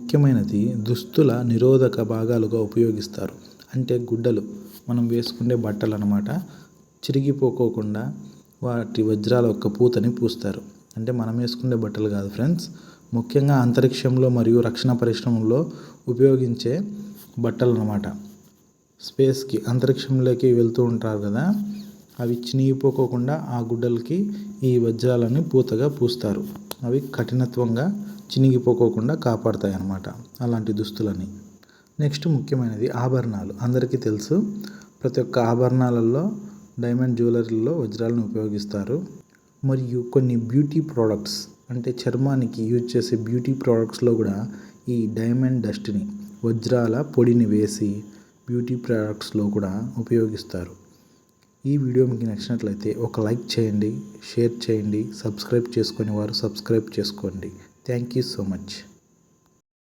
ముఖ్యమైనది దుస్తుల నిరోధక భాగాలుగా ఉపయోగిస్తారు. అంటే గుడ్డలు మనం వేసుకునే బట్టలు అన్నమాట. చిరిగిపోకోకుండా వాటి వజ్రాల యొక్క పూతని పూస్తారు. అంటే మనం వేసుకునే బట్టలు కాదు ఫ్రెండ్స్, ముఖ్యంగా అంతరిక్షంలో మరియు రక్షణ పరిశ్రమల్లో ఉపయోగించే బట్టలు అన్నమాట. స్పేస్కి అంతరిక్షంలోకి వెళ్తూ ఉంటారు కదా, అవి చినిగిపోకోకుండా ఆ గుడ్డలకి ఈ వజ్రాలని పూతగా పూస్తారు. అవి కఠినత్వంగా చినిగిపోకోకుండా కాపాడుతాయి అన్నమాట అలాంటి దుస్తులని. నెక్స్ట్ ముఖ్యమైనది ఆభరణాలు. అందరికీ తెలుసు, ప్రతి ఒక్క ఆభరణాలలో డైమండ్ జ్యువెలరీలో వజ్రాలను ఉపయోగిస్తారు. మరియు కొన్ని బ్యూటీ ప్రోడక్ట్స్ అంటే చర్మానికి యూజ్ చేసే బ్యూటీ ప్రోడక్ట్స్లో కూడా ఈ డైమండ్ డస్ట్ని వజ్రాల పొడిని వేసి బ్యూటీ ప్రోడక్ట్స్లో కూడా ఉపయోగిస్తారు. ఈ వీడియో మీకు నచ్చినట్లయితే ఒక లైక్ చేయండి, షేర్ చేయండి, సబ్స్క్రైబ్ చేసుకునే వారు సబ్స్క్రైబ్ చేసుకోండి. Thank you so much.